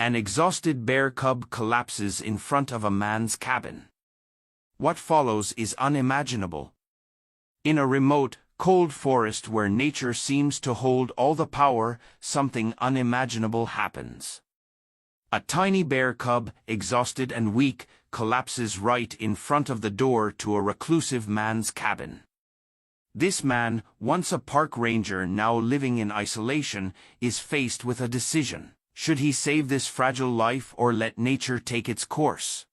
An exhausted bear cub collapses in front of a man's cabin. What follows is unimaginable. In a remote, cold forest where nature seems to hold all the power, something unimaginable happens. A tiny bear cub, exhausted and weak, collapses right in front of the door to a reclusive man's cabin. This man, once a park ranger now living in isolation, is faced with a decision. Should he save this fragile life or let nature take its course?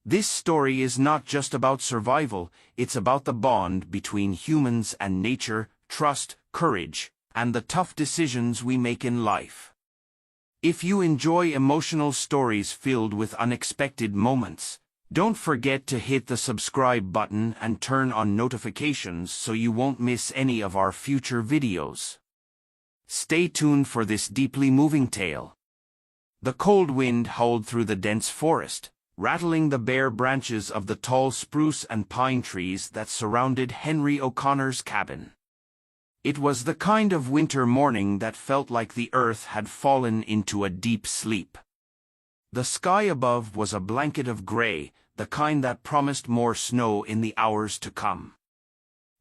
This story is not just about survival, it's about the bond between humans and nature, trust, courage, and the tough decisions we make in life. If you enjoy emotional stories filled with unexpected moments, don't forget to hit the subscribe button and turn on notifications so you won't miss any of our future videos. Stay tuned for this deeply moving tale. The cold wind howled through the dense forest, rattling the bare branches of the tall spruce and pine trees that surrounded Henry O'Connor's cabin. It was the kind of winter morning that felt like the earth had fallen into a deep sleep. The sky above was a blanket of gray, the kind that promised more snow in the hours to come.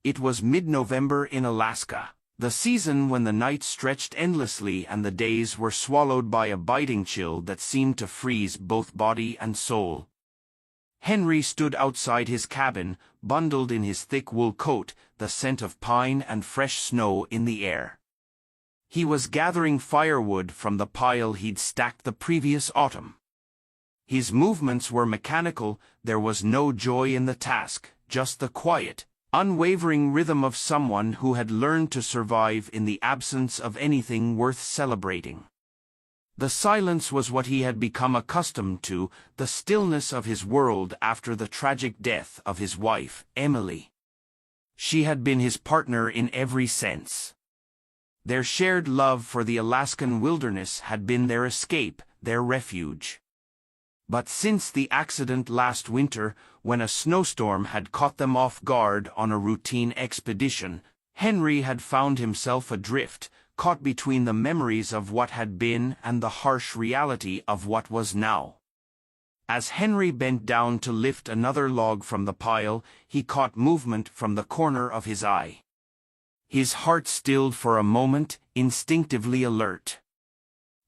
It was mid-November in Alaska, the season when the nights stretched endlessly and the days were swallowed by a biting chill that seemed to freeze both body and soul. Henry stood outside his cabin, bundled in his thick wool coat, the scent of pine and fresh snow in the air. He was gathering firewood from the pile he'd stacked the previous autumn. His movements were mechanical, there was no joy in the task, just the quiet, unwavering rhythm of someone who had learned to survive in the absence of anything worth celebrating. The silence was what he had become accustomed to, the stillness of his world after the tragic death of his wife, Emily. She had been his partner in every sense. Their shared love for the Alaskan wilderness had been their escape, their refuge. But since the accident last winter, when a snowstorm had caught them off guard on a routine expedition, Henry had found himself adrift, caught between the memories of what had been and the harsh reality of what was now. As Henry bent down to lift another log from the pile, he caught movement from the corner of his eye. His heart stilled for a moment, instinctively alert.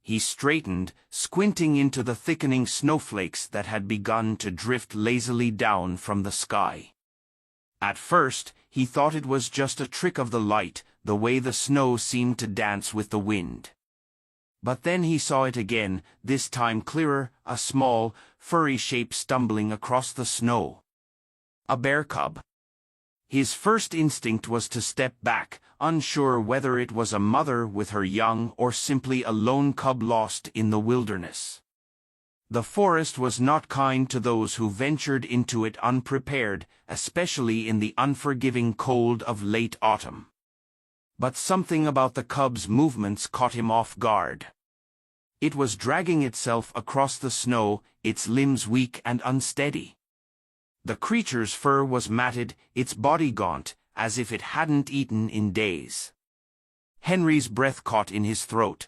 He straightened, squinting into the thickening snowflakes that had begun to drift lazily down from the sky. At first, he thought it was just a trick of the light, the way the snow seemed to dance with the wind. But then he saw it again, this time clearer, a small, furry shape stumbling across the snow. A bear cub. His first instinct was to step back, unsure whether it was a mother with her young or simply a lone cub lost in the wilderness. The forest was not kind to those who ventured into it unprepared, especially in the unforgiving cold of late autumn. But something about the cub's movements caught him off guard. It was dragging itself across the snow, its limbs weak and unsteady. The creature's fur was matted, its body gaunt, as if it hadn't eaten in days. Henry's breath caught in his throat.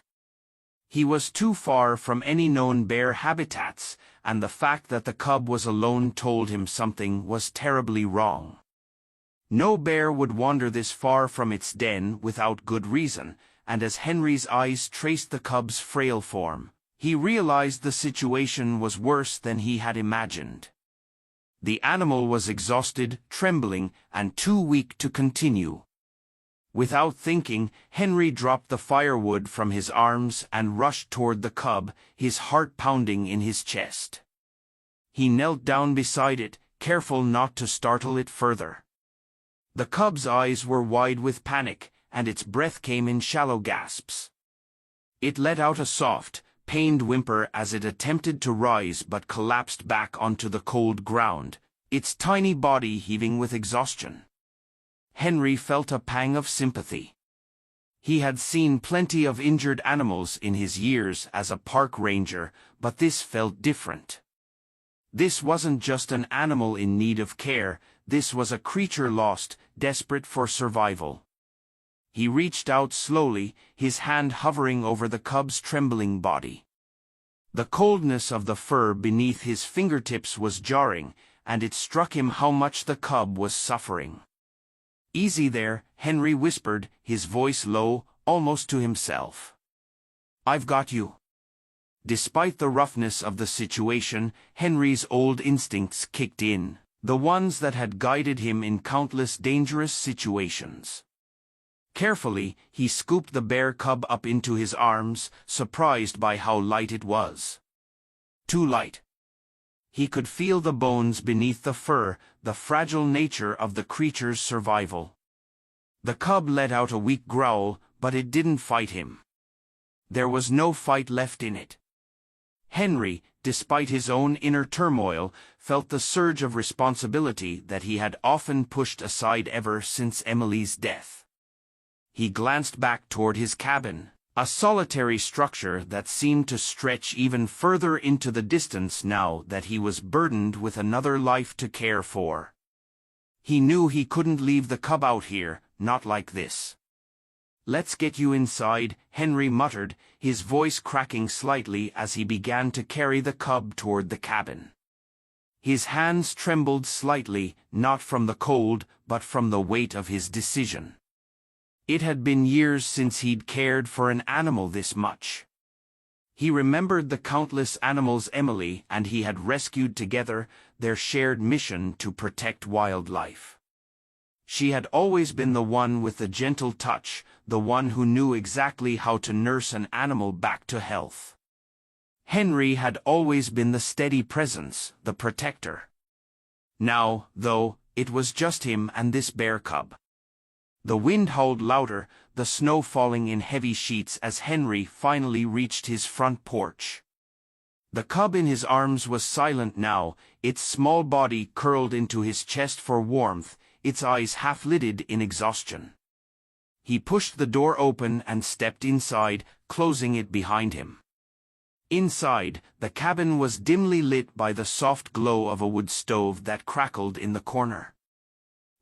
He was too far from any known bear habitats, and the fact that the cub was alone told him something was terribly wrong. No bear would wander this far from its den without good reason, and as Henry's eyes traced the cub's frail form, he realized the situation was worse than he had imagined. The animal was exhausted, trembling, and too weak to continue. Without thinking, Henry dropped the firewood from his arms and rushed toward the cub, his heart pounding in his chest. He knelt down beside it, careful not to startle it further. The cub's eyes were wide with panic, and its breath came in shallow gasps. It let out a soft, pained whimper as it attempted to rise but collapsed back onto the cold ground, its tiny body heaving with exhaustion. Henry felt a pang of sympathy. He had seen plenty of injured animals in his years as a park ranger, but this felt different. This wasn't just an animal in need of care, this was a creature lost, desperate for survival. He reached out slowly, his hand hovering over the cub's trembling body. The coldness of the fur beneath his fingertips was jarring, and it struck him how much the cub was suffering. "Easy there," Henry whispered, his voice low, almost to himself. "I've got you." Despite the roughness of the situation, Henry's old instincts kicked in, the ones that had guided him in countless dangerous situations. Carefully, he scooped the bear cub up into his arms, surprised by how light it was. Too light. He could feel the bones beneath the fur, the fragile nature of the creature's survival. The cub let out a weak growl, but it didn't fight him. There was no fight left in it. Henry, despite his own inner turmoil, felt the surge of responsibility that he had often pushed aside ever since Emily's death. He glanced back toward his cabin, a solitary structure that seemed to stretch even further into the distance now that he was burdened with another life to care for. He knew he couldn't leave the cub out here, not like this. "Let's get you inside," Henry muttered, his voice cracking slightly as he began to carry the cub toward the cabin. His hands trembled slightly, not from the cold, but from the weight of his decision. It had been years since he'd cared for an animal this much. He remembered the countless animals Emily and he had rescued together, their shared mission to protect wildlife. She had always been the one with the gentle touch, the one who knew exactly how to nurse an animal back to health. Henry had always been the steady presence, the protector. Now, though, it was just him and this bear cub. The wind howled louder, the snow falling in heavy sheets as Henry finally reached his front porch. The cub in his arms was silent now, its small body curled into his chest for warmth, its eyes half-lidded in exhaustion. He pushed the door open and stepped inside, closing it behind him. Inside, the cabin was dimly lit by the soft glow of a wood stove that crackled in the corner.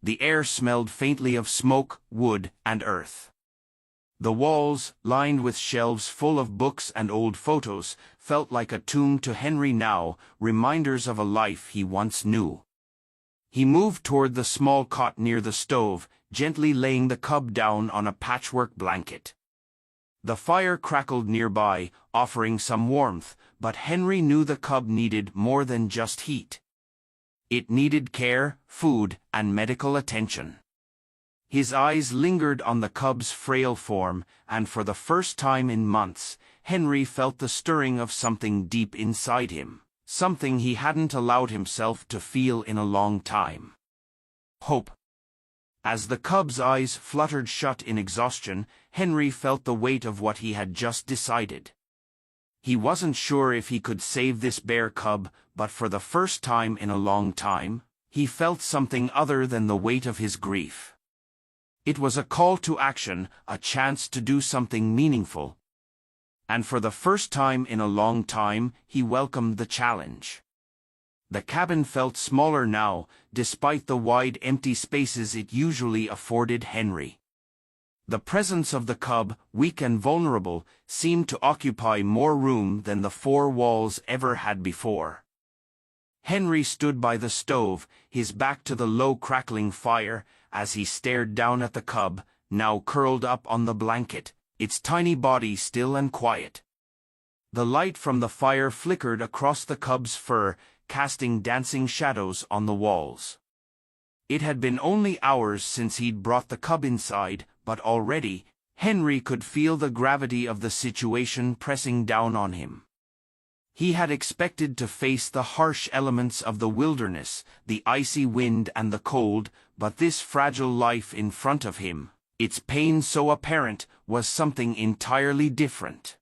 The air smelled faintly of smoke, wood, and earth. The walls, lined with shelves full of books and old photos, felt like a tomb to Henry now, reminders of a life he once knew. He moved toward the small cot near the stove, gently laying the cub down on a patchwork blanket. The fire crackled nearby, offering some warmth, but Henry knew the cub needed more than just heat. It needed care, food, and medical attention. His eyes lingered on the cub's frail form, and for the first time in months, Henry felt the stirring of something deep inside him, something he hadn't allowed himself to feel in a long time. Hope. As the cub's eyes fluttered shut in exhaustion, Henry felt the weight of what he had just decided. He wasn't sure if he could save this bear cub, but for the first time in a long time, he felt something other than the weight of his grief. It was a call to action, a chance to do something meaningful. And for the first time in a long time, he welcomed the challenge. The cabin felt smaller now, despite the wide empty spaces it usually afforded Henry. The presence of the cub, weak and vulnerable, seemed to occupy more room than the four walls ever had before. Henry stood by the stove, his back to the low crackling fire, as he stared down at the cub, now curled up on the blanket, its tiny body still and quiet. The light from the fire flickered across the cub's fur, casting dancing shadows on the walls. It had been only hours since he'd brought the cub inside, but already, Henry could feel the gravity of the situation pressing down on him. He had expected to face the harsh elements of the wilderness, the icy wind and the cold, but this fragile life in front of him, its pain so apparent, was something entirely different.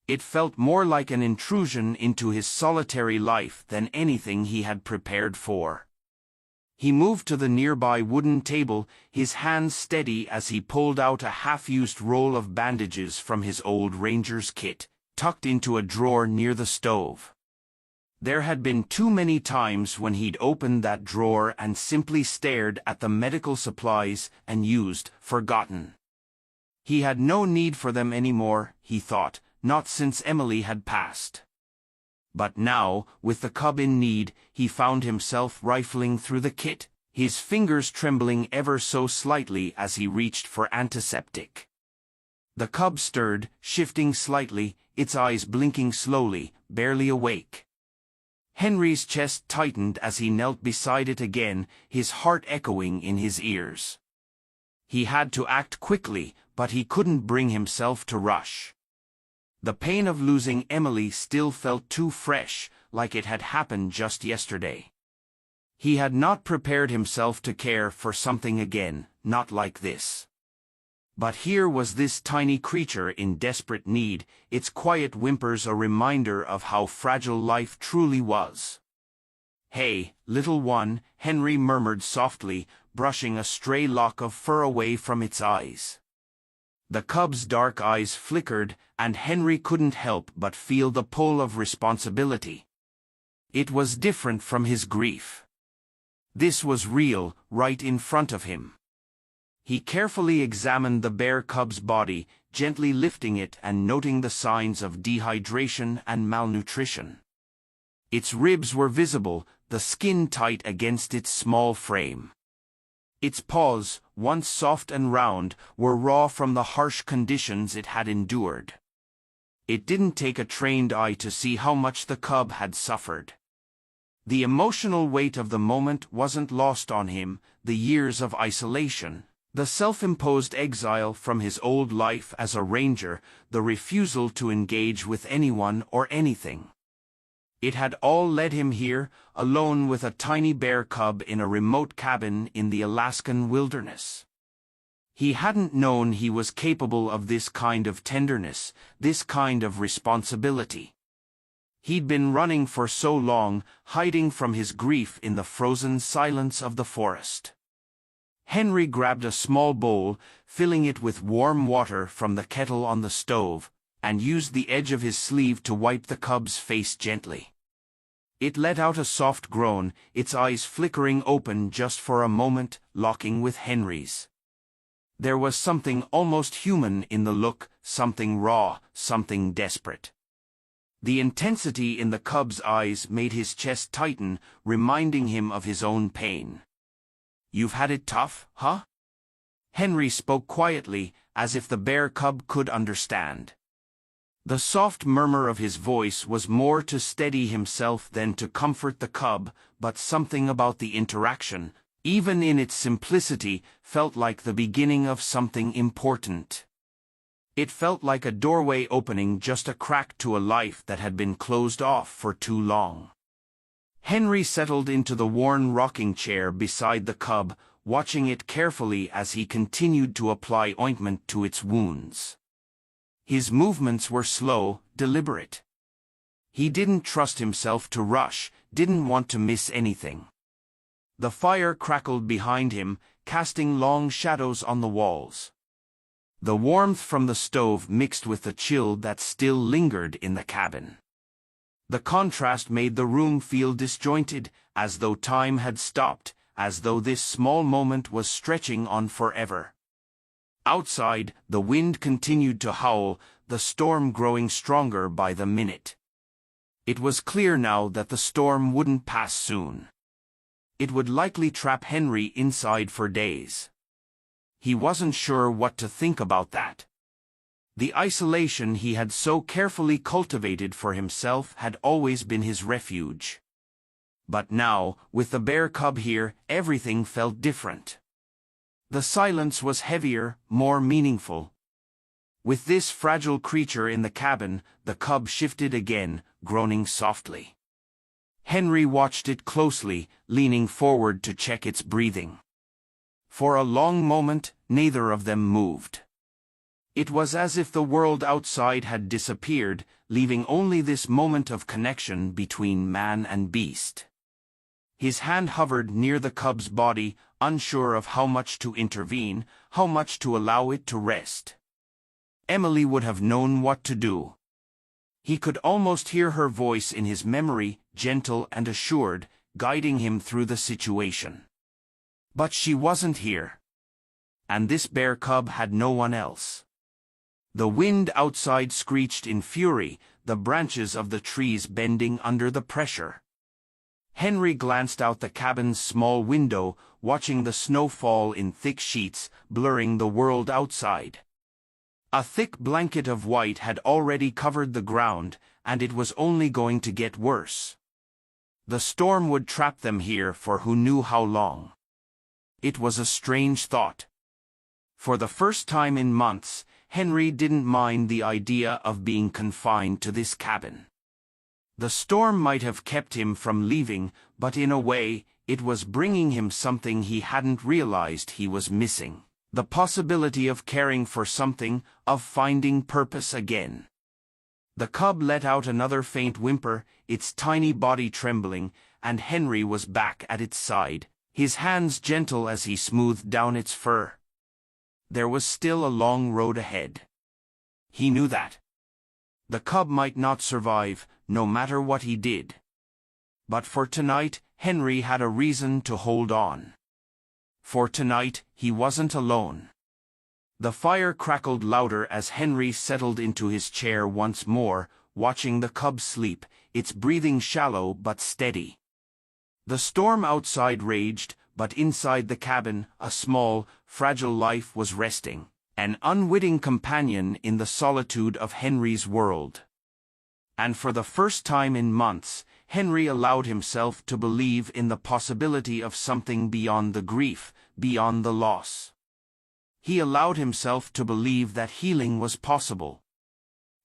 It felt more like an intrusion into his solitary life than anything he had prepared for. He moved to the nearby wooden table, his hands steady as he pulled out a half-used roll of bandages from his old ranger's kit, tucked into a drawer near the stove. There had been too many times when he'd opened that drawer and simply stared at the medical supplies and forgotten. He had no need for them anymore, he thought, not since Emily had passed. But now, with the cub in need, he found himself rifling through the kit, his fingers trembling ever so slightly as he reached for antiseptic. The cub stirred, shifting slightly, its eyes blinking slowly, barely awake. Henry's chest tightened as he knelt beside it again, his heart echoing in his ears. He had to act quickly, but he couldn't bring himself to rush. The pain of losing Emily still felt too fresh, like it had happened just yesterday. He had not prepared himself to care for something again, not like this. But here was this tiny creature in desperate need, its quiet whimpers a reminder of how fragile life truly was. "Hey, little one," Henry murmured softly, brushing a stray lock of fur away from its eyes. The cub's dark eyes flickered, and Henry couldn't help but feel the pull of responsibility. It was different from his grief. This was real, right in front of him. He carefully examined the bear cub's body, gently lifting it and noting the signs of dehydration and malnutrition. Its ribs were visible, the skin tight against its small frame. Its paws, once soft and round, were raw from the harsh conditions it had endured. It didn't take a trained eye to see how much the cub had suffered. The emotional weight of the moment wasn't lost on him, the years of isolation, the self-imposed exile from his old life as a ranger, the refusal to engage with anyone or anything. It had all led him here, alone with a tiny bear cub in a remote cabin in the Alaskan wilderness. He hadn't known he was capable of this kind of tenderness, this kind of responsibility. He'd been running for so long, hiding from his grief in the frozen silence of the forest. Henry grabbed a small bowl, filling it with warm water from the kettle on the stove, and used the edge of his sleeve to wipe the cub's face gently. It let out a soft groan, its eyes flickering open just for a moment, locking with Henry's. There was something almost human in the look, something raw, something desperate. The intensity in the cub's eyes made his chest tighten, reminding him of his own pain. "You've had it tough, huh?" Henry spoke quietly, as if the bear cub could understand. The soft murmur of his voice was more to steady himself than to comfort the cub, but something about the interaction, even in its simplicity, felt like the beginning of something important. It felt like a doorway opening, just a crack to a life that had been closed off for too long. Henry settled into the worn rocking chair beside the cub, watching it carefully as he continued to apply ointment to its wounds. His movements were slow, deliberate. He didn't trust himself to rush, didn't want to miss anything. The fire crackled behind him, casting long shadows on the walls. The warmth from the stove mixed with the chill that still lingered in the cabin. The contrast made the room feel disjointed, as though time had stopped, as though this small moment was stretching on forever. Outside, the wind continued to howl, the storm growing stronger by the minute. It was clear now that the storm wouldn't pass soon. It would likely trap Henry inside for days. He wasn't sure what to think about that. The isolation he had so carefully cultivated for himself had always been his refuge. But now, with the bear cub here, everything felt different. The silence was heavier, more meaningful. With this fragile creature in the cabin, the cub shifted again, groaning softly. Henry watched it closely, leaning forward to check its breathing. For a long moment, neither of them moved. It was as if the world outside had disappeared, leaving only this moment of connection between man and beast. His hand hovered near the cub's body, unsure of how much to intervene, how much to allow it to rest. Emily would have known what to do. He could almost hear her voice in his memory, gentle and assured, guiding him through the situation. But she wasn't here. And this bear cub had no one else. The wind outside screeched in fury, the branches of the trees bending under the pressure. Henry glanced out the cabin's small window, watching the snow fall in thick sheets, blurring the world outside. A thick blanket of white had already covered the ground, and it was only going to get worse. The storm would trap them here for who knew how long. It was a strange thought. For the first time in months, Henry didn't mind the idea of being confined to this cabin. The storm might have kept him from leaving, but in a way, it was bringing him something he hadn't realized he was missing. The possibility of caring for something, of finding purpose again. The cub let out another faint whimper, its tiny body trembling, and Henry was back at its side, his hands gentle as he smoothed down its fur. There was still a long road ahead. He knew that. The cub might not survive, no matter what he did. But for tonight, Henry had a reason to hold on. For tonight, he wasn't alone. The fire crackled louder as Henry settled into his chair once more, watching the cub sleep, its breathing shallow but steady. The storm outside raged, but inside the cabin, a small, fragile life was resting, an unwitting companion in the solitude of Henry's world. And for the first time in months, Henry allowed himself to believe in the possibility of something beyond the grief, beyond the loss. He allowed himself to believe that healing was possible.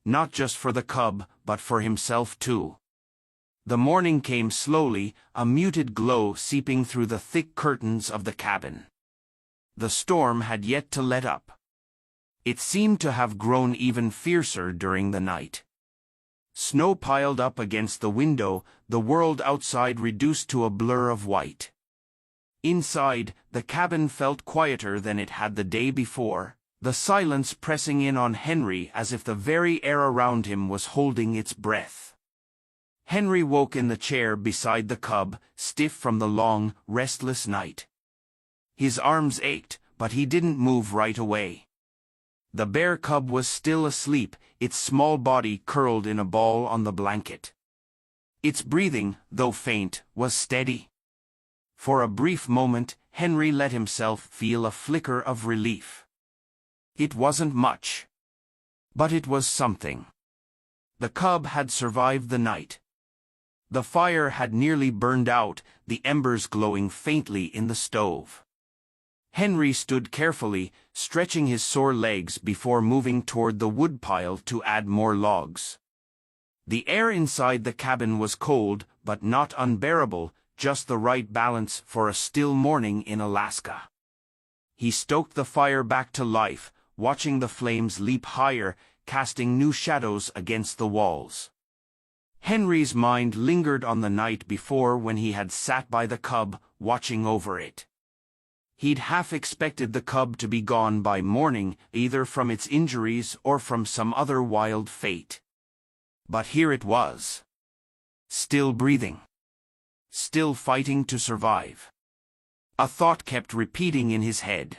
Not just for the cub, but for himself too. The morning came slowly, a muted glow seeping through the thick curtains of the cabin. The storm had yet to let up. It seemed to have grown even fiercer during the night. Snow piled up against the window, the world outside reduced to a blur of white. Inside, the cabin felt quieter than it had the day before, the silence pressing in on Henry as if the very air around him was holding its breath. Henry woke in the chair beside the cub, stiff from the long, restless night. His arms ached, but he didn't move right away. The bear cub was still asleep, its small body curled in a ball on the blanket. Its breathing, though faint, was steady. For a brief moment, Henry let himself feel a flicker of relief. It wasn't much. But it was something. The cub had survived the night. The fire had nearly burned out, the embers glowing faintly in the stove. Henry stood carefully, stretching his sore legs before moving toward the woodpile to add more logs. The air inside the cabin was cold, but not unbearable, just the right balance for a still morning in Alaska. He stoked the fire back to life, watching the flames leap higher, casting new shadows against the walls. Henry's mind lingered on the night before when he had sat by the cub, watching over it. He'd half expected the cub to be gone by morning, either from its injuries or from some other wild fate. But here it was. Still breathing. Still fighting to survive. A thought kept repeating in his head.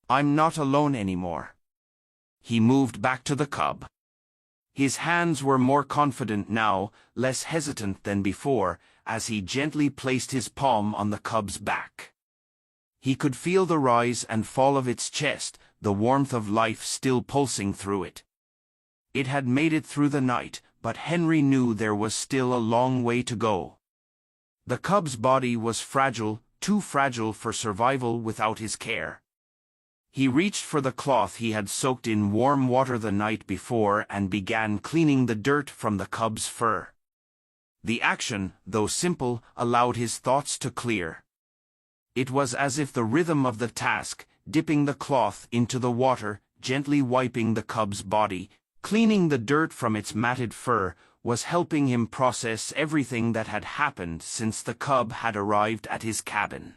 I'm not alone anymore. He moved back to the cub. His hands were more confident now, less hesitant than before, as he gently placed his palm on the cub's back. He could feel the rise and fall of its chest, the warmth of life still pulsing through it. It had made it through the night, but Henry knew there was still a long way to go. The cub's body was fragile, too fragile for survival without his care. He reached for the cloth he had soaked in warm water the night before and began cleaning the dirt from the cub's fur. The action, though simple, allowed his thoughts to clear. It was as if the rhythm of the task, dipping the cloth into the water, gently wiping the cub's body, cleaning the dirt from its matted fur, was helping him process everything that had happened since the cub had arrived at his cabin.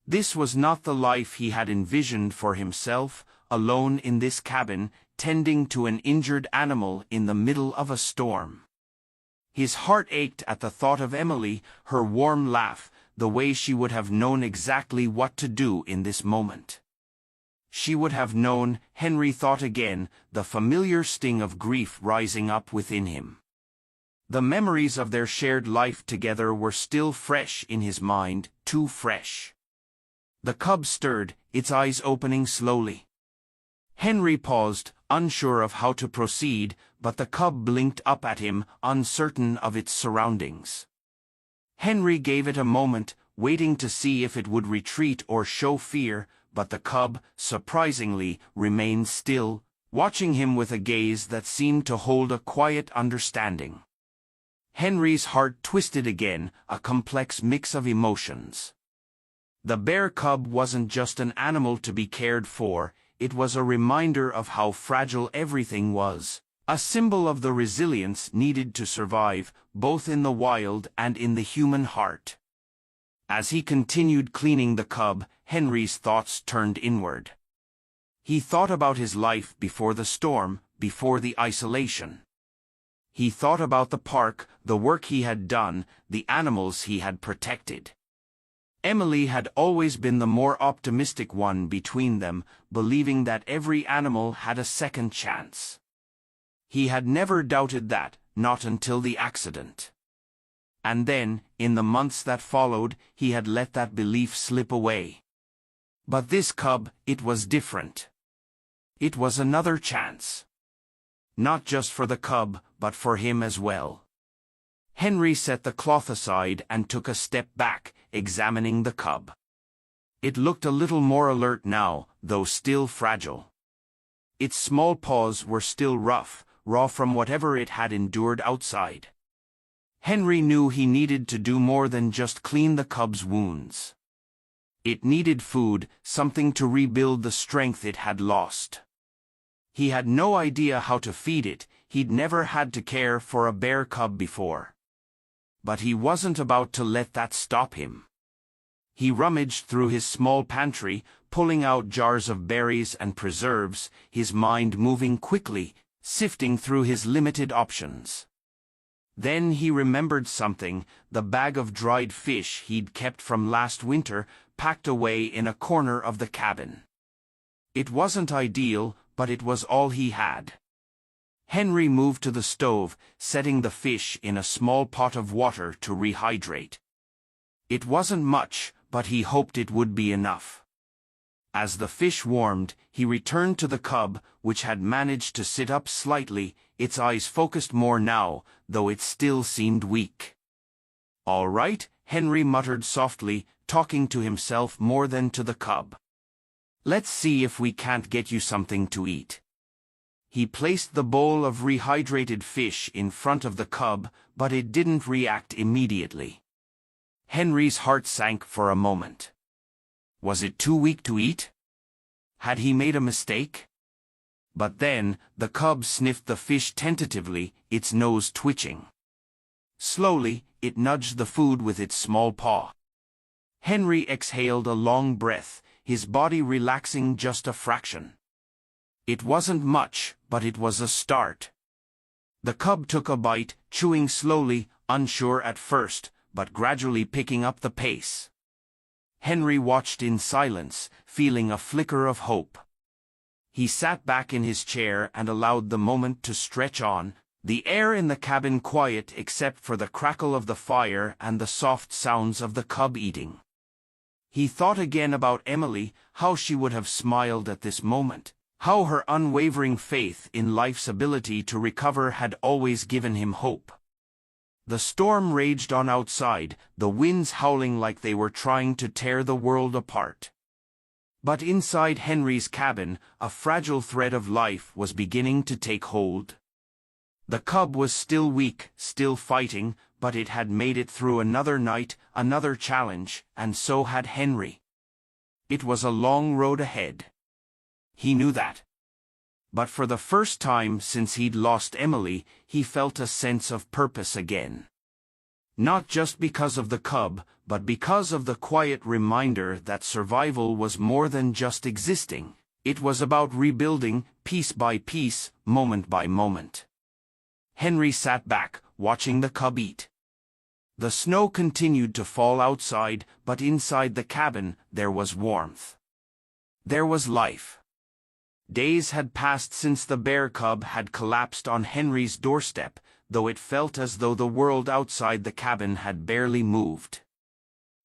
This was not the life he had envisioned for himself, alone in this cabin, tending to an injured animal in the middle of a storm. His heart ached at the thought of Emily, her warm laugh, the way she would have known exactly what to do in this moment. She would have known, Henry thought again, the familiar sting of grief rising up within him. The memories of their shared life together were still fresh in his mind, too fresh. The cub stirred, its eyes opening slowly. Henry paused, unsure of how to proceed, but the cub blinked up at him, uncertain of its surroundings. Henry gave it a moment, waiting to see if it would retreat or show fear, but the cub, surprisingly, remained still, watching him with a gaze that seemed to hold a quiet understanding. Henry's heart twisted again, a complex mix of emotions. The bear cub wasn't just an animal to be cared for, it was a reminder of how fragile everything was, a symbol of the resilience needed to survive, both in the wild and in the human heart. As he continued cleaning the cub, Henry's thoughts turned inward. He thought about his life before the storm, before the isolation. He thought about the park, the work he had done, the animals he had protected. Emily had always been the more optimistic one between them, believing that every animal had a second chance. He had never doubted that, not until the accident. And then, in the months that followed, he had let that belief slip away. But this cub, it was different. It was another chance. Not just for the cub, but for him as well. Henry set the cloth aside and took a step back, examining the cub. It looked a little more alert now, though still fragile. Its small paws were still rough, raw from whatever it had endured outside. Henry knew he needed to do more than just clean the cub's wounds. It needed food, something to rebuild the strength it had lost. He had no idea how to feed it, he'd never had to care for a bear cub before. But he wasn't about to let that stop him. He rummaged through his small pantry, pulling out jars of berries and preserves, his mind moving quickly, sifting through his limited options. Then he remembered something, the bag of dried fish he'd kept from last winter, packed away in a corner of the cabin. It wasn't ideal, but it was all he had. Henry moved to the stove, setting the fish in a small pot of water to rehydrate. It wasn't much, but he hoped it would be enough. As the fish warmed, he returned to the cub, which had managed to sit up slightly, its eyes focused more now, though it still seemed weak. "All right," Henry muttered softly, talking to himself more than to the cub. "Let's see if we can't get you something to eat." He placed the bowl of rehydrated fish in front of the cub, but it didn't react immediately. Henry's heart sank for a moment. Was it too weak to eat? Had he made a mistake? But then, the cub sniffed the fish tentatively, its nose twitching. Slowly, it nudged the food with its small paw. Henry exhaled a long breath, his body relaxing just a fraction. It wasn't much, but it was a start. The cub took a bite, chewing slowly, unsure at first, but gradually picking up the pace. Henry watched in silence, feeling a flicker of hope. He sat back in his chair and allowed the moment to stretch on, the air in the cabin quiet except for the crackle of the fire and the soft sounds of the cub eating. He thought again about Emily, how she would have smiled at this moment, how her unwavering faith in life's ability to recover had always given him hope. The storm raged on outside, the winds howling like they were trying to tear the world apart. But inside Henry's cabin, a fragile thread of life was beginning to take hold. The cub was still weak, still fighting, but it had made it through another night, another challenge, and so had Henry. It was a long road ahead. He knew that. But for the first time since he'd lost Emily, he felt a sense of purpose again. Not just because of the cub, but because of the quiet reminder that survival was more than just existing. It was about rebuilding, piece by piece, moment by moment. Henry sat back, watching the cub eat. The snow continued to fall outside, but inside the cabin, there was warmth. There was life. Days had passed since the bear cub had collapsed on Henry's doorstep, though it felt as though the world outside the cabin had barely moved.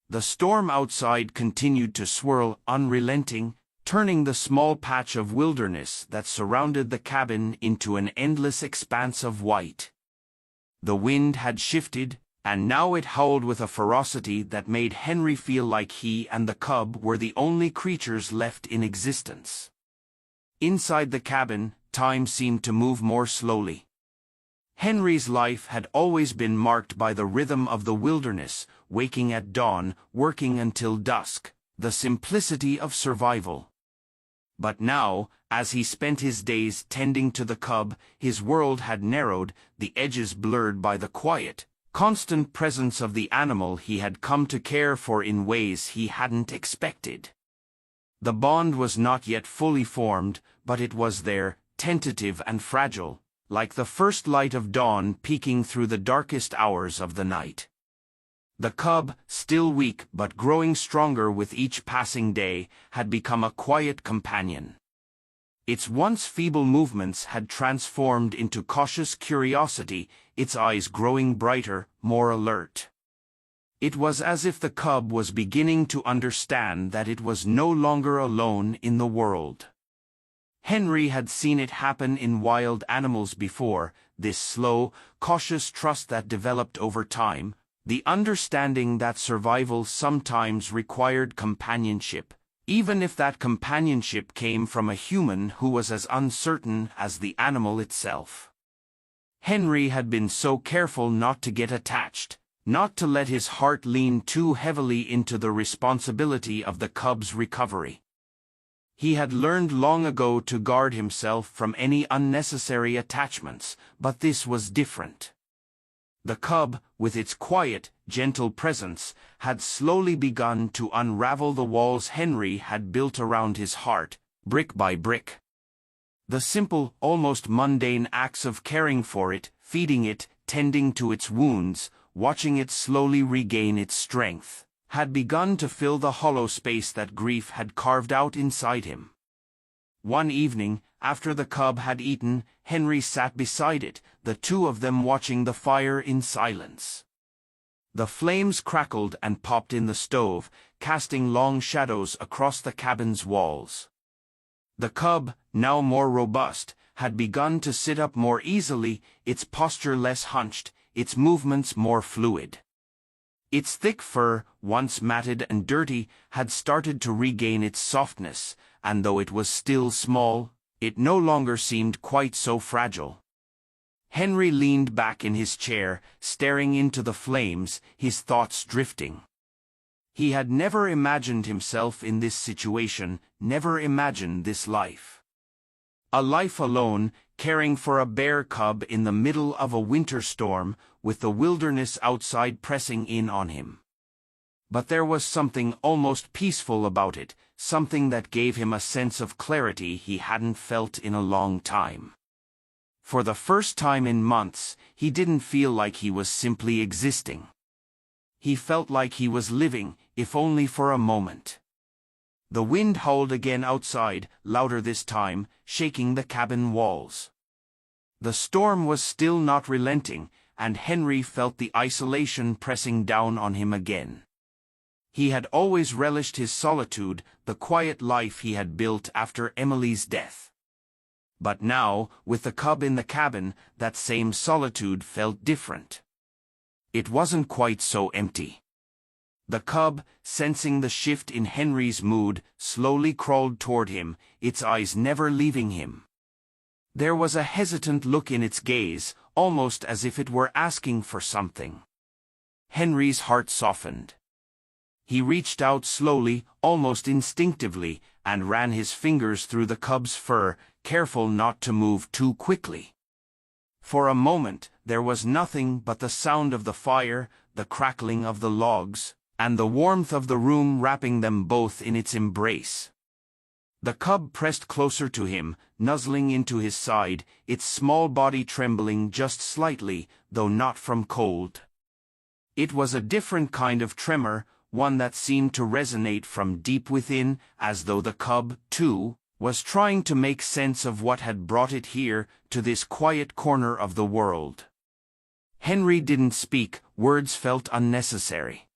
The storm outside continued to swirl, unrelenting, turning the small patch of wilderness that surrounded the cabin into an endless expanse of white. The wind had shifted, and now it howled with a ferocity that made Henry feel like he and the cub were the only creatures left in existence. Inside the cabin, time seemed to move more slowly. Henry's life had always been marked by the rhythm of the wilderness, waking at dawn, working until dusk, the simplicity of survival. But now, as he spent his days tending to the cub, his world had narrowed, the edges blurred by the quiet, constant presence of the animal he had come to care for in ways he hadn't expected. The bond was not yet fully formed, but it was there, tentative and fragile, like the first light of dawn peeking through the darkest hours of the night. The cub, still weak but growing stronger with each passing day, had become a quiet companion. Its once feeble movements had transformed into cautious curiosity, its eyes growing brighter, more alert. It was as if the cub was beginning to understand that it was no longer alone in the world. Henry had seen it happen in wild animals before, this slow, cautious trust that developed over time, the understanding that survival sometimes required companionship, even if that companionship came from a human who was as uncertain as the animal itself. Henry had been so careful not to get attached, not to let his heart lean too heavily into the responsibility of the cub's recovery. He had learned long ago to guard himself from any unnecessary attachments, but this was different. The cub, with its quiet, gentle presence, had slowly begun to unravel the walls Henry had built around his heart, brick by brick. The simple, almost mundane acts of caring for it, feeding it, tending to its wounds, watching it slowly regain its strength, had begun to fill the hollow space that grief had carved out inside him. One evening, after the cub had eaten, Henry sat beside it, the two of them watching the fire in silence. The flames crackled and popped in the stove, casting long shadows across the cabin's walls. The cub, now more robust, had begun to sit up more easily, its posture less hunched, its movements more fluid. Its thick fur, once matted and dirty, had started to regain its softness, and though it was still small, it no longer seemed quite so fragile. Henry leaned back in his chair, staring into the flames, his thoughts drifting. He had never imagined himself in this situation, never imagined this life. A life alone, caring for a bear cub in the middle of a winter storm, with the wilderness outside pressing in on him. But there was something almost peaceful about it, something that gave him a sense of clarity he hadn't felt in a long time. For the first time in months, he didn't feel like he was simply existing. He felt like he was living, if only for a moment. The wind howled again outside, louder this time, shaking the cabin walls. The storm was still not relenting, and Henry felt the isolation pressing down on him again. He had always relished his solitude, the quiet life he had built after Emily's death. But now, with the cub in the cabin, that same solitude felt different. It wasn't quite so empty. The cub, sensing the shift in Henry's mood, slowly crawled toward him, its eyes never leaving him. There was a hesitant look in its gaze, almost as if it were asking for something. Henry's heart softened. He reached out slowly, almost instinctively, and ran his fingers through the cub's fur, careful not to move too quickly. For a moment, there was nothing but the sound of the fire, the crackling of the logs, and the warmth of the room wrapping them both in its embrace. The cub pressed closer to him, nuzzling into his side, its small body trembling just slightly, though not from cold. It was a different kind of tremor, one that seemed to resonate from deep within, as though the cub, too, was trying to make sense of what had brought it here, to this quiet corner of the world. Henry didn't speak, words felt unnecessary.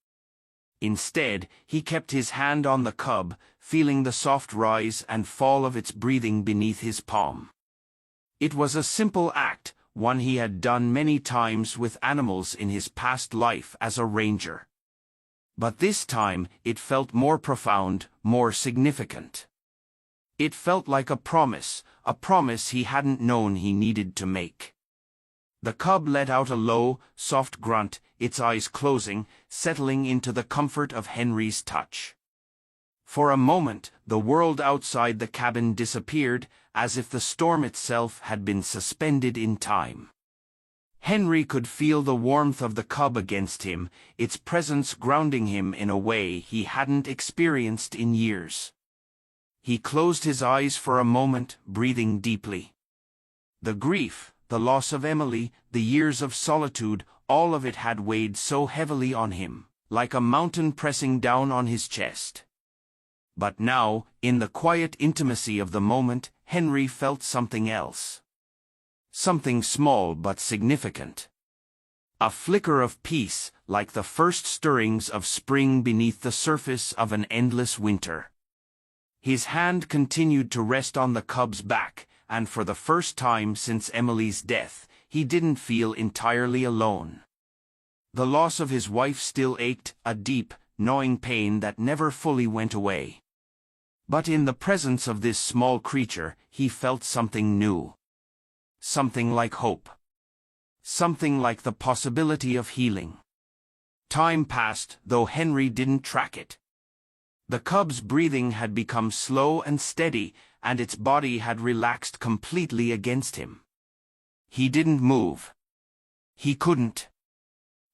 Instead, he kept his hand on the cub, feeling the soft rise and fall of its breathing beneath his palm. It was a simple act, one he had done many times with animals in his past life as a ranger. But this time, it felt more profound, more significant. It felt like a promise he hadn't known he needed to make. The cub let out a low, soft grunt, its eyes closing, settling into the comfort of Henry's touch. For a moment, the world outside the cabin disappeared, as if the storm itself had been suspended in time. Henry could feel the warmth of the cub against him, its presence grounding him in a way he hadn't experienced in years. He closed his eyes for a moment, breathing deeply. The grief, the loss of Emily, the years of solitude, all of it had weighed so heavily on him, like a mountain pressing down on his chest. But now, in the quiet intimacy of the moment, Henry felt something else. Something small but significant. A flicker of peace, like the first stirrings of spring beneath the surface of an endless winter. His hand continued to rest on the cub's back, and for the first time since Emily's death, he didn't feel entirely alone. The loss of his wife still ached, a deep, gnawing pain that never fully went away. But in the presence of this small creature, he felt something new. Something like hope. Something like the possibility of healing. Time passed, though Henry didn't track it. The cub's breathing had become slow and steady, and its body had relaxed completely against him. He didn't move. He couldn't.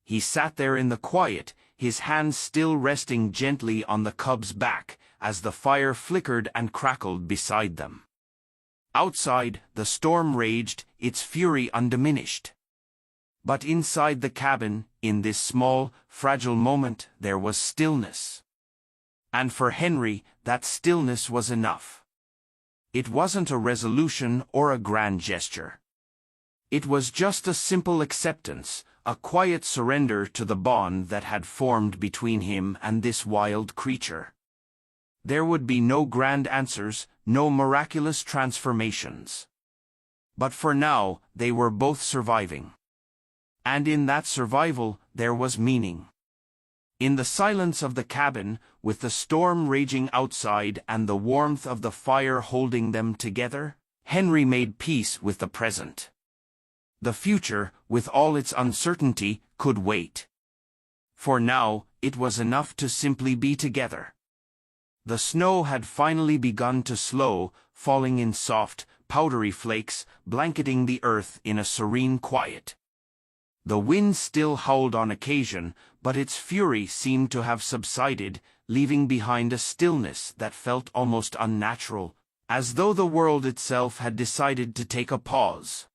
He sat there in the quiet, his hands still resting gently on the cub's back, as the fire flickered and crackled beside them. Outside, the storm raged, its fury undiminished. But inside the cabin, in this small, fragile moment, there was stillness. And for Henry, that stillness was enough. It wasn't a resolution or a grand gesture. It was just a simple acceptance, a quiet surrender to the bond that had formed between him and this wild creature. There would be no grand answers, no miraculous transformations. But for now, they were both surviving. And in that survival, there was meaning. In the silence of the cabin, with the storm raging outside and the warmth of the fire holding them together, Henry made peace with the present. The future, with all its uncertainty, could wait. For now, it was enough to simply be together. The snow had finally begun to slow, falling in soft, powdery flakes, blanketing the earth in a serene quiet. The wind still howled on occasion, but its fury seemed to have subsided, leaving behind a stillness that felt almost unnatural, as though the world itself had decided to take a pause.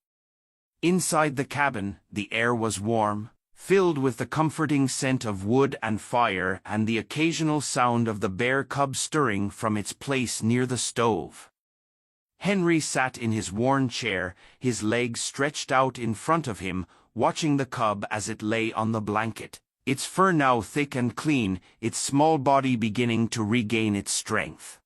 Inside the cabin, the air was warm, filled with the comforting scent of wood and fire and the occasional sound of the bear cub stirring from its place near the stove. Henry sat in his worn chair, his legs stretched out in front of him, watching the cub as it lay on the blanket, its fur now thick and clean, its small body beginning to regain its strength.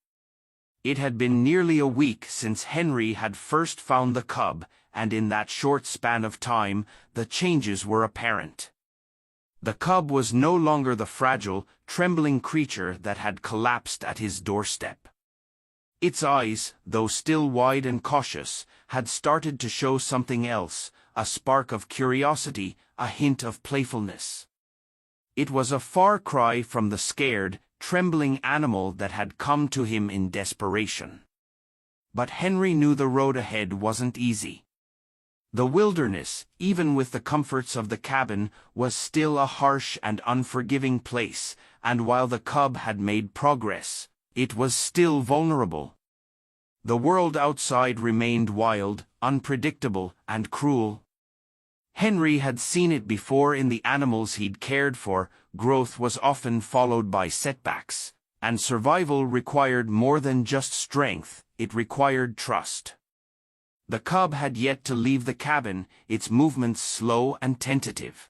It had been nearly a week since Henry had first found the cub, and in that short span of time, the changes were apparent. The cub was no longer the fragile, trembling creature that had collapsed at his doorstep. Its eyes, though still wide and cautious, had started to show something else, a spark of curiosity, a hint of playfulness. It was a far cry from the scared, trembling animal that had come to him in desperation. But Henry knew the road ahead wasn't easy. The wilderness, even with the comforts of the cabin, was still a harsh and unforgiving place, and while the cub had made progress, it was still vulnerable. The world outside remained wild, unpredictable, and cruel. Henry had seen it before in the animals he'd cared for. Growth was often followed by setbacks, And survival required more than just strength, it required trust. The cub had yet to leave the cabin, its movements slow and tentative.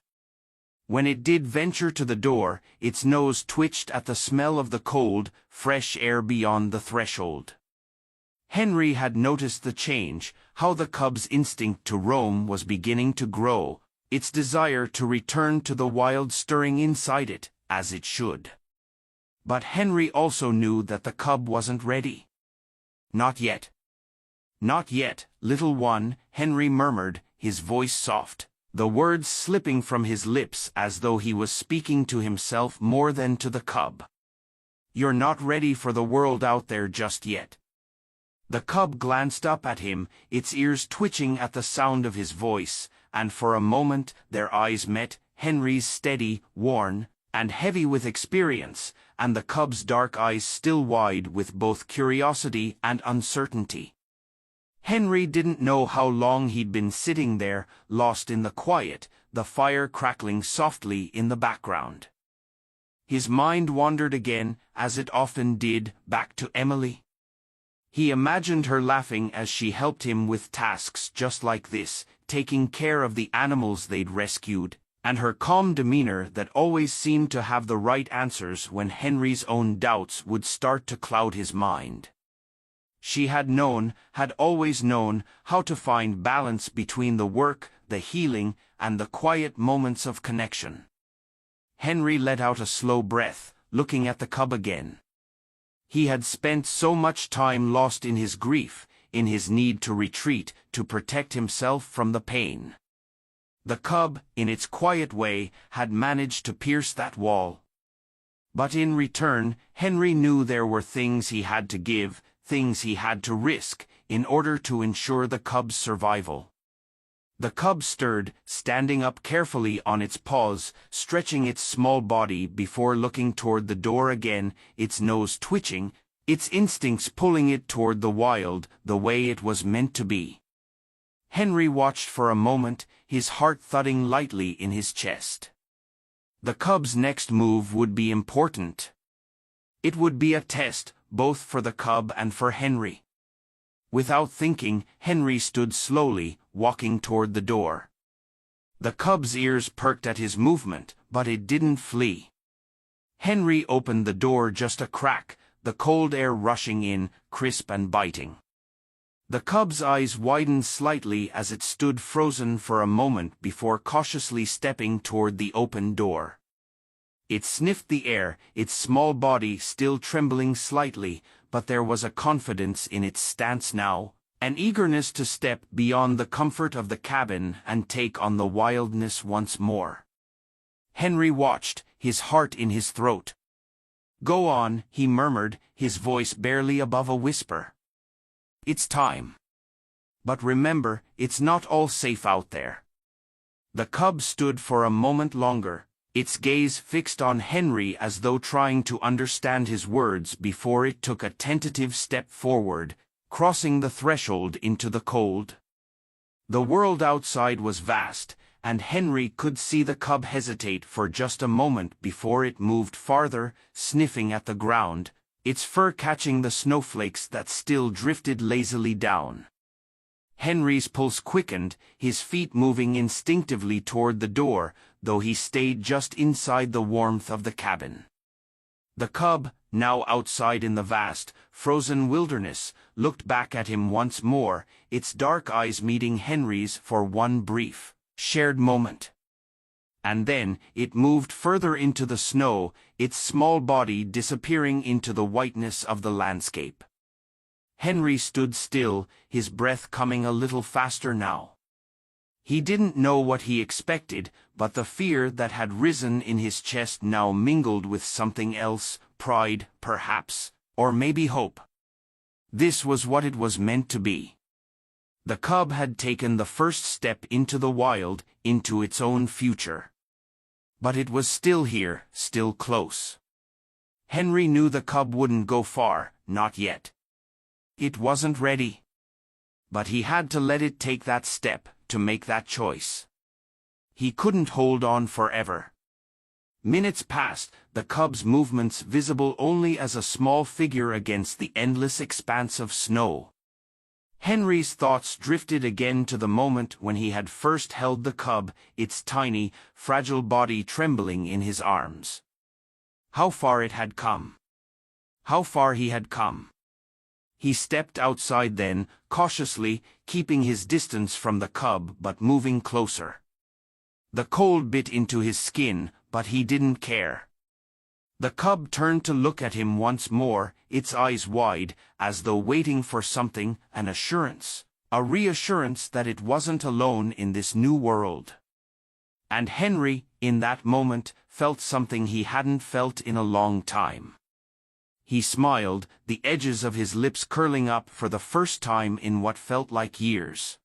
When it did venture to the door, its nose twitched at the smell of the cold, fresh air beyond the threshold. Henry had noticed the change, how the cub's instinct to roam was beginning to grow, its desire to return to the wild stirring inside it, as it should. But Henry also knew that the cub wasn't ready. Not yet. Not yet, little one, Henry murmured, his voice soft, the words slipping from his lips as though he was speaking to himself more than to the cub. You're not ready for the world out there just yet. The cub glanced up at him, its ears twitching at the sound of his voice, and for a moment their eyes met, Henry's steady, worn, and heavy with experience, and the cub's dark eyes still wide with both curiosity and uncertainty. Henry didn't know how long he'd been sitting there, lost in the quiet, the fire crackling softly in the background. His mind wandered again, as it often did, back to Emily. He imagined her laughing as she helped him with tasks just like this, taking care of the animals they'd rescued, and her calm demeanor that always seemed to have the right answers when Henry's own doubts would start to cloud his mind. She had always known, how to find balance between the work, the healing, and the quiet moments of connection. Henry let out a slow breath, looking at the cub again. He had spent so much time lost in his grief, in his need to retreat, to protect himself from the pain. The cub, in its quiet way, had managed to pierce that wall. But in return, Henry knew there were things he had to give, things he had to risk, in order to ensure the cub's survival. The cub stirred, standing up carefully on its paws, stretching its small body before looking toward the door again, its nose twitching, its instincts pulling it toward the wild, the way it was meant to be. Henry watched for a moment, his heart thudding lightly in his chest. The cub's next move would be important. It would be a test, both for the cub and for Henry. Without thinking, Henry stood slowly, walking toward the door. The cub's ears perked at his movement, but it didn't flee. Henry opened the door just a crack, the cold air rushing in, crisp and biting. The cub's eyes widened slightly as it stood frozen for a moment before cautiously stepping toward the open door. It sniffed the air, its small body still trembling slightly, but there was a confidence in its stance now, an eagerness to step beyond the comfort of the cabin and take on the wildness once more. Henry watched, his heart in his throat. "Go on," he murmured, his voice barely above a whisper. "It's time. But remember, it's not all safe out there." The cub stood for a moment longer, its gaze fixed on Henry as though trying to understand his words before it took a tentative step forward, crossing the threshold into the cold. The world outside was vast, and Henry could see the cub hesitate for just a moment before it moved farther, sniffing at the ground, its fur catching the snowflakes that still drifted lazily down. Henry's pulse quickened, his feet moving instinctively toward the door, though he stayed just inside the warmth of the cabin. The cub, now outside in the vast, frozen wilderness, looked back at him once more, its dark eyes meeting Henry's for one brief, shared moment. And then, it moved further into the snow, its small body disappearing into the whiteness of the landscape. Henry stood still, his breath coming a little faster now. He didn't know what he expected, but the fear that had risen in his chest now mingled with something else, pride, perhaps, or maybe hope. This was what it was meant to be. The cub had taken the first step into the wild, into its own future. But it was still here, still close. Henry knew the cub wouldn't go far, not yet. It wasn't ready. But he had to let it take that step, to make that choice. He couldn't hold on forever. Minutes passed, the cub's movements visible only as a small figure against the endless expanse of snow. Henry's thoughts drifted again to the moment when he had first held the cub, its tiny, fragile body trembling in his arms. How far it had come. How far he had come. He stepped outside then, cautiously, keeping his distance from the cub but moving closer. The cold bit into his skin, but he didn't care. The cub turned to look at him once more, its eyes wide, as though waiting for something, an assurance, a reassurance that it wasn't alone in this new world. And Henry, in that moment, felt something he hadn't felt in a long time. He smiled, the edges of his lips curling up for the first time in what felt like years.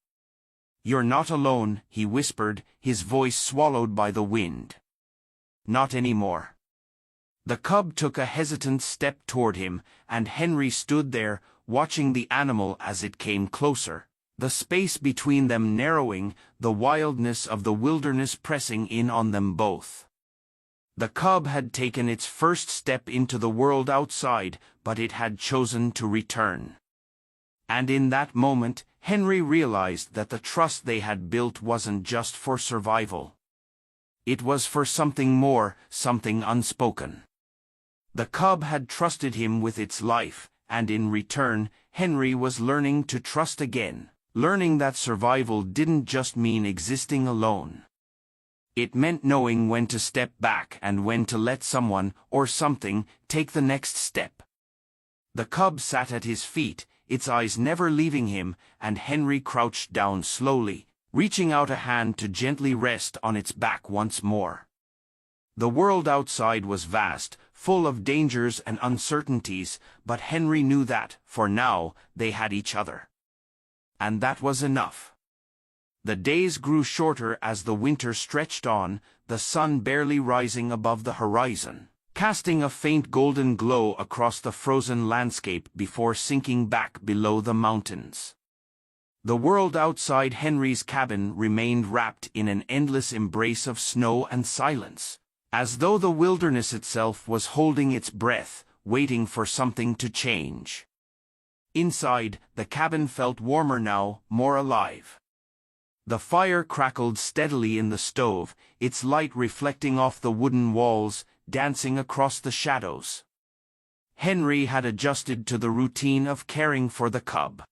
"You're not alone," he whispered, his voice swallowed by the wind. "Not anymore." The cub took a hesitant step toward him, and Henry stood there, watching the animal as it came closer, the space between them narrowing, the wildness of the wilderness pressing in on them both. The cub had taken its first step into the world outside, but it had chosen to return. And in that moment, Henry realized that the trust they had built wasn't just for survival. It was for something more, something unspoken. The cub had trusted him with its life, and in return, Henry was learning to trust again, learning that survival didn't just mean existing alone. It meant knowing when to step back and when to let someone, or something, take the next step. The cub sat at his feet, its eyes never leaving him, and Henry crouched down slowly, reaching out a hand to gently rest on its back once more. The world outside was vast, full of dangers and uncertainties, but Henry knew that, for now, they had each other. And that was enough. The days grew shorter as the winter stretched on, the sun barely rising above the horizon, casting a faint golden glow across the frozen landscape before sinking back below the mountains. The world outside Henry's cabin remained wrapped in an endless embrace of snow and silence, as though the wilderness itself was holding its breath, waiting for something to change. Inside, the cabin felt warmer now, more alive. The fire crackled steadily in the stove, its light reflecting off the wooden walls, dancing across the shadows. Henry had adjusted to the routine of caring for the cub.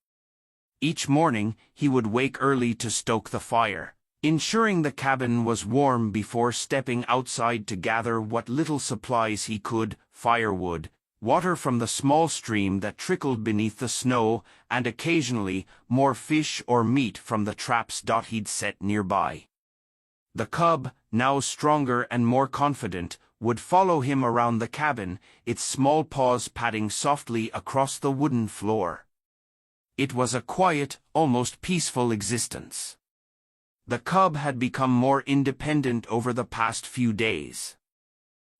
Each morning, he would wake early to stoke the fire, ensuring the cabin was warm before stepping outside to gather what little supplies he could, firewood, water from the small stream that trickled beneath the snow, and occasionally, more fish or meat from the traps he'd set nearby. The cub, now stronger and more confident, would follow him around the cabin, its small paws padding softly across the wooden floor. It was a quiet, almost peaceful existence. The cub had become more independent over the past few days.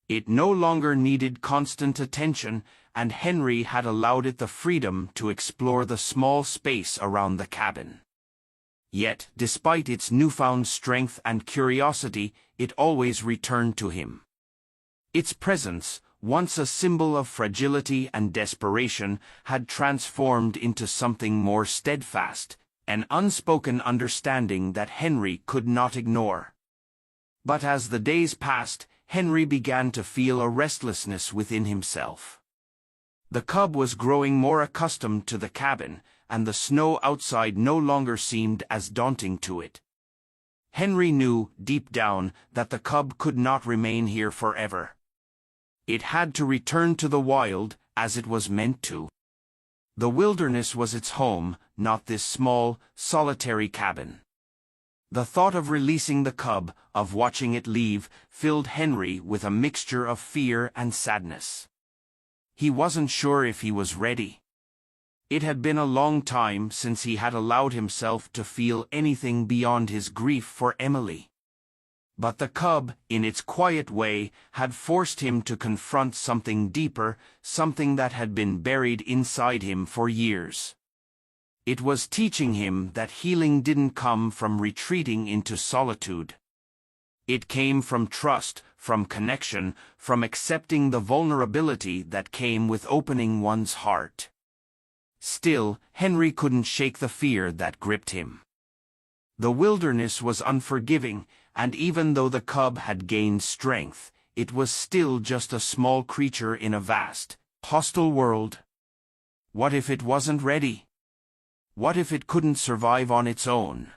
It no longer needed constant attention, and Henry had allowed it the freedom to explore the small space around the cabin. Yet, despite its newfound strength and curiosity, it always returned to him. Its presence, once a symbol of fragility and desperation, had transformed into something more steadfast, an unspoken understanding that Henry could not ignore. But as the days passed, Henry began to feel a restlessness within himself. The cub was growing more accustomed to the cabin, and the snow outside no longer seemed as daunting to it. Henry knew, deep down, that the cub could not remain here forever. It had to return to the wild, as it was meant to. The wilderness was its home, not this small, solitary cabin. The thought of releasing the cub, of watching it leave, filled Henry with a mixture of fear and sadness. He wasn't sure if he was ready. It had been a long time since he had allowed himself to feel anything beyond his grief for Emily. But the cub, in its quiet way, had forced him to confront something deeper, something that had been buried inside him for years. It was teaching him that healing didn't come from retreating into solitude. It came from trust, from connection, from accepting the vulnerability that came with opening one's heart. Still, Henry couldn't shake the fear that gripped him. The wilderness was unforgiving, and even though the cub had gained strength, it was still just a small creature in a vast, hostile world. What if it wasn't ready? What if it couldn't survive on its own?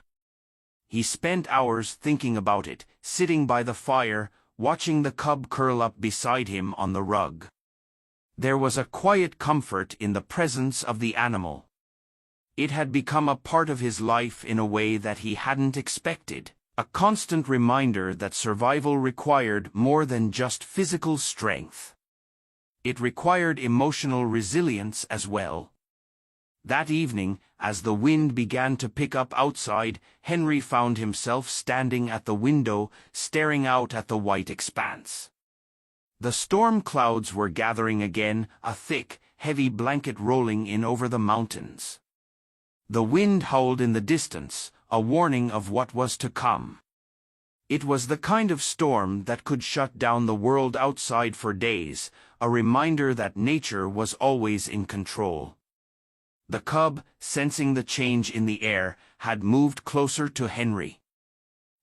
He spent hours thinking about it, sitting by the fire, watching the cub curl up beside him on the rug. There was a quiet comfort in the presence of the animal. It had become a part of his life in a way that he hadn't expected, a constant reminder that survival required more than just physical strength. It required emotional resilience as well. That evening, as the wind began to pick up outside, Henry found himself standing at the window, staring out at the white expanse. The storm clouds were gathering again, a thick, heavy blanket rolling in over the mountains. The wind howled in the distance, a warning of what was to come. It was the kind of storm that could shut down the world outside for days, a reminder that nature was always in control. The cub, sensing the change in the air, had moved closer to Henry.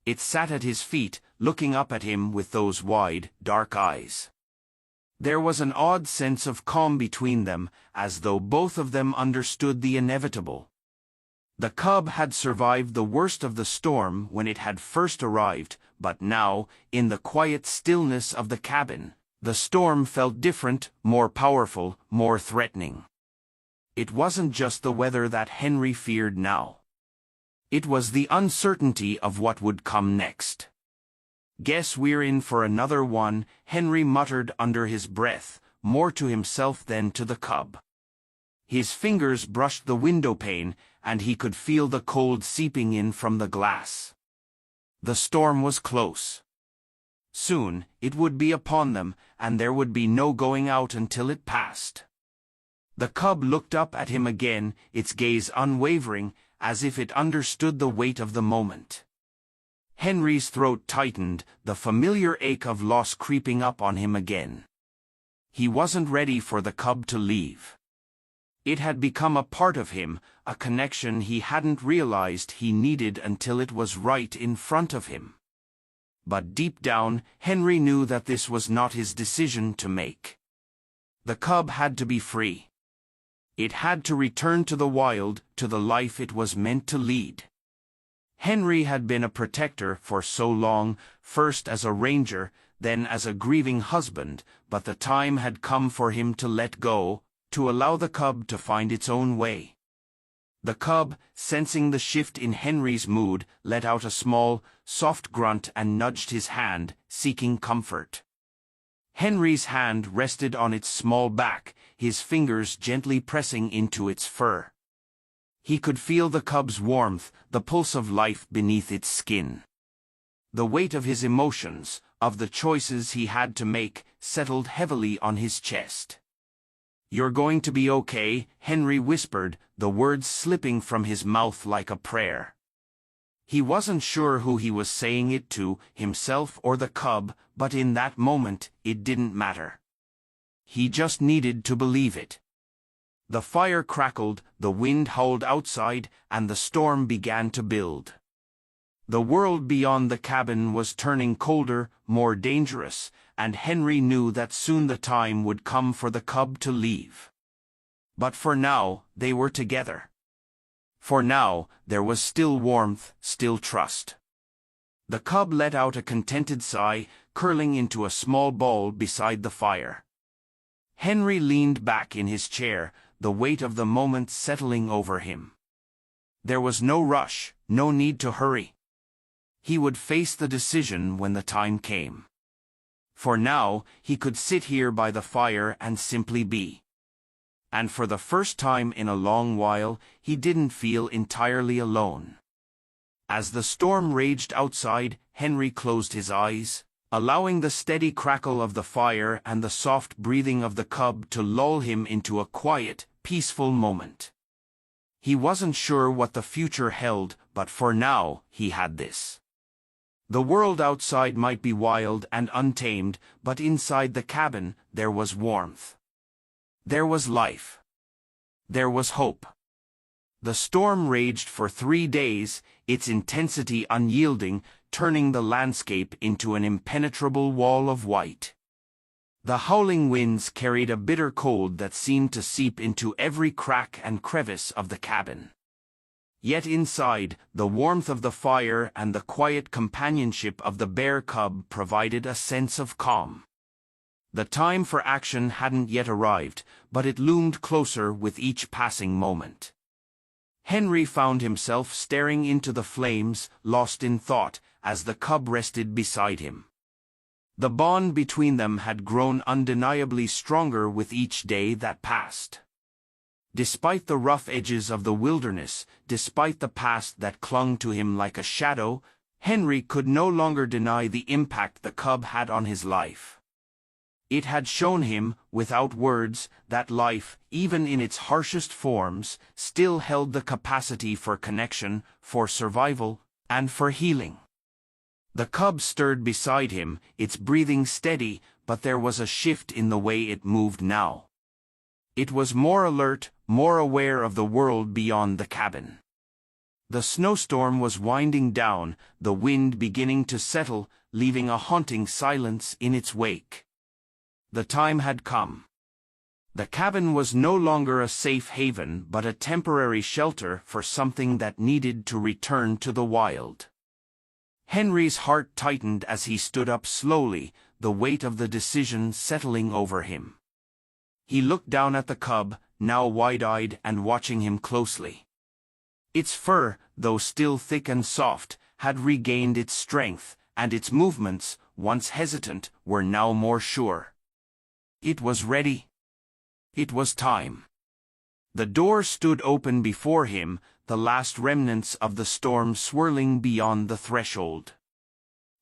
It sat at his feet, looking up at him with those wide, dark eyes. There was an odd sense of calm between them, as though both of them understood the inevitable. The cub had survived the worst of the storm when it had first arrived, but now, in the quiet stillness of the cabin, the storm felt different, more powerful, more threatening. It wasn't just the weather that Henry feared now. It was the uncertainty of what would come next. "Guess we're in for another one," Henry muttered under his breath, more to himself than to the cub. His fingers brushed the window pane, and he could feel the cold seeping in from the glass. The storm was close. Soon, it would be upon them, and there would be no going out until it passed. The cub looked up at him again, its gaze unwavering, as if it understood the weight of the moment. Henry's throat tightened, the familiar ache of loss creeping up on him again. He wasn't ready for the cub to leave. It had become a part of him, a connection he hadn't realized he needed until it was right in front of him. But deep down, Henry knew that this was not his decision to make. The cub had to be free. It had to return to the wild, to the life it was meant to lead. Henry had been a protector for so long, first as a ranger, then as a grieving husband, but the time had come for him to let go, to allow the cub to find its own way. The cub, sensing the shift in Henry's mood, let out a small, soft grunt and nudged his hand, seeking comfort. Henry's hand rested on its small back, his fingers gently pressing into its fur. He could feel the cub's warmth, the pulse of life beneath its skin. The weight of his emotions, of the choices he had to make, settled heavily on his chest. "You're going to be okay," Henry whispered, the words slipping from his mouth like a prayer. He wasn't sure who he was saying it to, himself or the cub, but in that moment, it didn't matter. He just needed to believe it. The fire crackled, the wind howled outside, and the storm began to build. The world beyond the cabin was turning colder, more dangerous, and Henry knew that soon the time would come for the cub to leave. But for now, they were together. For now, there was still warmth, still trust. The cub let out a contented sigh, curling into a small ball beside the fire. Henry leaned back in his chair, the weight of the moment settling over him. There was no rush, no need to hurry. He would face the decision when the time came. For now, he could sit here by the fire and simply be. And for the first time in a long while, he didn't feel entirely alone. As the storm raged outside, Henry closed his eyes, allowing the steady crackle of the fire and the soft breathing of the cub to lull him into a quiet, peaceful moment. He wasn't sure what the future held, but for now, he had this. The world outside might be wild and untamed, but inside the cabin there was warmth. There was life. There was hope. The storm raged for 3 days, its intensity unyielding, turning the landscape into an impenetrable wall of white. The howling winds carried a bitter cold that seemed to seep into every crack and crevice of the cabin. Yet inside, the warmth of the fire and the quiet companionship of the bear cub provided a sense of calm. The time for action hadn't yet arrived, but it loomed closer with each passing moment. Henry found himself staring into the flames, lost in thought, as the cub rested beside him. The bond between them had grown undeniably stronger with each day that passed. Despite the rough edges of the wilderness, despite the past that clung to him like a shadow, Henry could no longer deny the impact the cub had on his life. It had shown him, without words, that life, even in its harshest forms, still held the capacity for connection, for survival, and for healing. The cub stirred beside him, its breathing steady, but there was a shift in the way it moved now. It was more alert, more aware of the world beyond the cabin. The snowstorm was winding down, the wind beginning to settle, leaving a haunting silence in its wake. The time had come. The cabin was no longer a safe haven but a temporary shelter for something that needed to return to the wild. Henry's heart tightened as he stood up slowly, the weight of the decision settling over him. He looked down at the cub, now wide-eyed and watching him closely. Its fur, though still thick and soft, had regained its strength, and its movements, once hesitant, were now more sure. It was ready. It was time. The door stood open before him, the last remnants of the storm swirling beyond the threshold.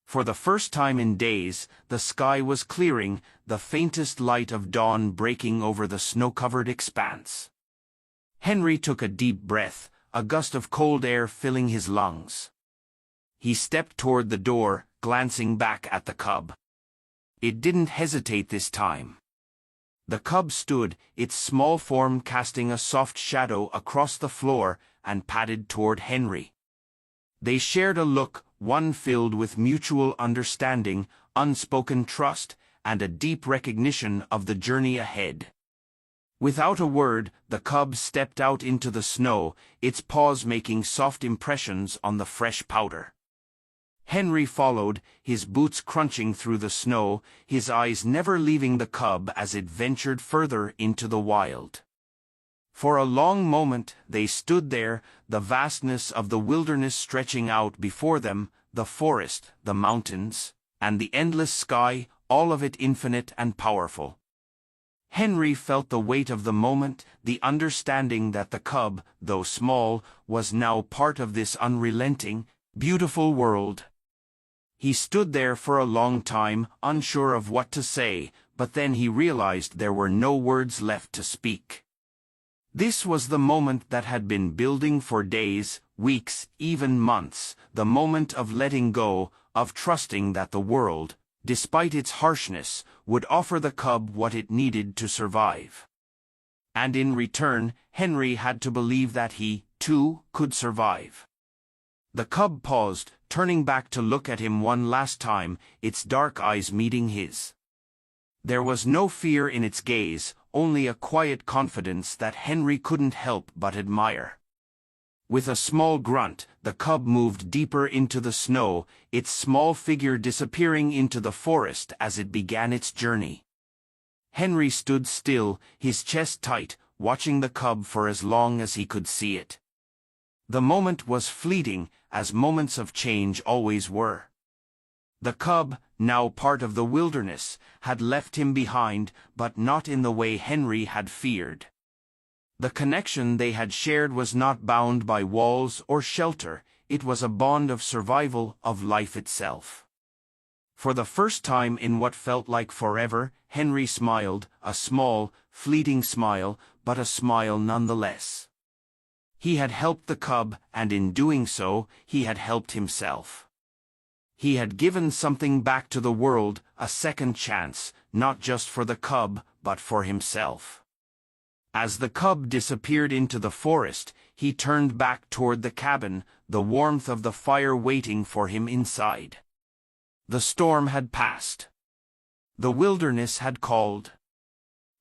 For the first time in days, the sky was clearing, the faintest light of dawn breaking over the snow-covered expanse. Henry took a deep breath, a gust of cold air filling his lungs. He stepped toward the door, glancing back at the cub. It didn't hesitate this time. The cub stood, its small form casting a soft shadow across the floor, and padded toward Henry. They shared a look, one filled with mutual understanding, unspoken trust, and a deep recognition of the journey ahead. Without a word, the cub stepped out into the snow, its paws making soft impressions on the fresh powder. Henry followed, his boots crunching through the snow, his eyes never leaving the cub as it ventured further into the wild. For a long moment they stood there, the vastness of the wilderness stretching out before them, the forest, the mountains, and the endless sky, all of it infinite and powerful. Henry felt the weight of the moment, the understanding that the cub, though small, was now part of this unrelenting, beautiful world. He stood there for a long time, unsure of what to say, but then he realized there were no words left to speak. This was the moment that had been building for days, weeks, even months, the moment of letting go, of trusting that the world, despite its harshness, would offer the cub what it needed to survive. And in return, Henry had to believe that he, too, could survive. The cub paused, turning back to look at him one last time, its dark eyes meeting his. There was no fear in its gaze, only a quiet confidence that Henry couldn't help but admire. With a small grunt, the cub moved deeper into the snow, its small figure disappearing into the forest as it began its journey. Henry stood still, his chest tight, watching the cub for as long as he could see it. The moment was fleeting, as moments of change always were. The cub, now part of the wilderness, had left him behind, but not in the way Henry had feared. The connection they had shared was not bound by walls or shelter, it was a bond of survival, of life itself. For the first time in what felt like forever, Henry smiled, a small, fleeting smile, but a smile nonetheless. He had helped the cub, and in doing so, he had helped himself. He had given something back to the world, a second chance, not just for the cub, but for himself. As the cub disappeared into the forest, he turned back toward the cabin, the warmth of the fire waiting for him inside. The storm had passed. The wilderness had called.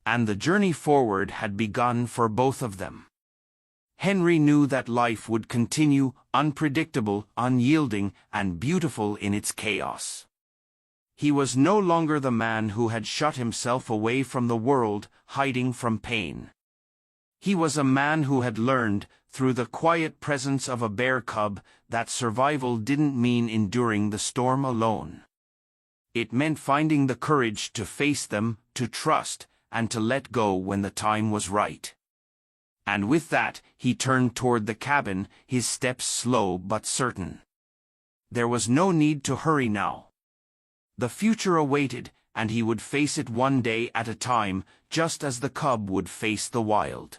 And the journey forward had begun for both of them. Henry knew that life would continue, unpredictable, unyielding, and beautiful in its chaos. He was no longer the man who had shut himself away from the world, hiding from pain. He was a man who had learned, through the quiet presence of a bear cub, that survival didn't mean enduring the storm alone. It meant finding the courage to face them, to trust, and to let go when the time was right. And with that, he turned toward the cabin, his steps slow but certain. There was no need to hurry now. The future awaited, and he would face it one day at a time, just as the cub would face the wild.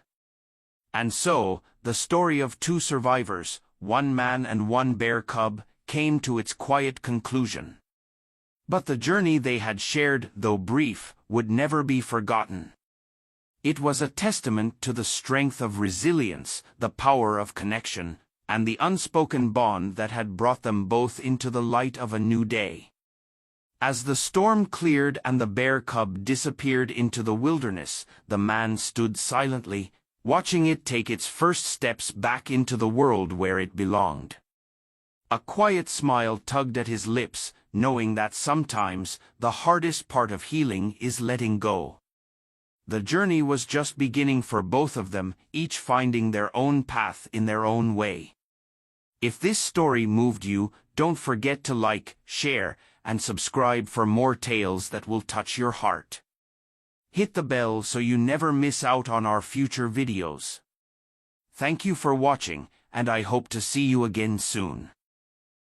And so, the story of two survivors, one man and one bear cub, came to its quiet conclusion. But the journey they had shared, though brief, would never be forgotten. It was a testament to the strength of resilience, the power of connection, and the unspoken bond that had brought them both into the light of a new day. As the storm cleared and the bear cub disappeared into the wilderness, the man stood silently, watching it take its first steps back into the world where it belonged. A quiet smile tugged at his lips, knowing that sometimes the hardest part of healing is letting go. The journey was just beginning for both of them, each finding their own path in their own way. If this story moved you, don't forget to like, share, and subscribe for more tales that will touch your heart. Hit the bell so you never miss out on our future videos. Thank you for watching, and I hope to see you again soon.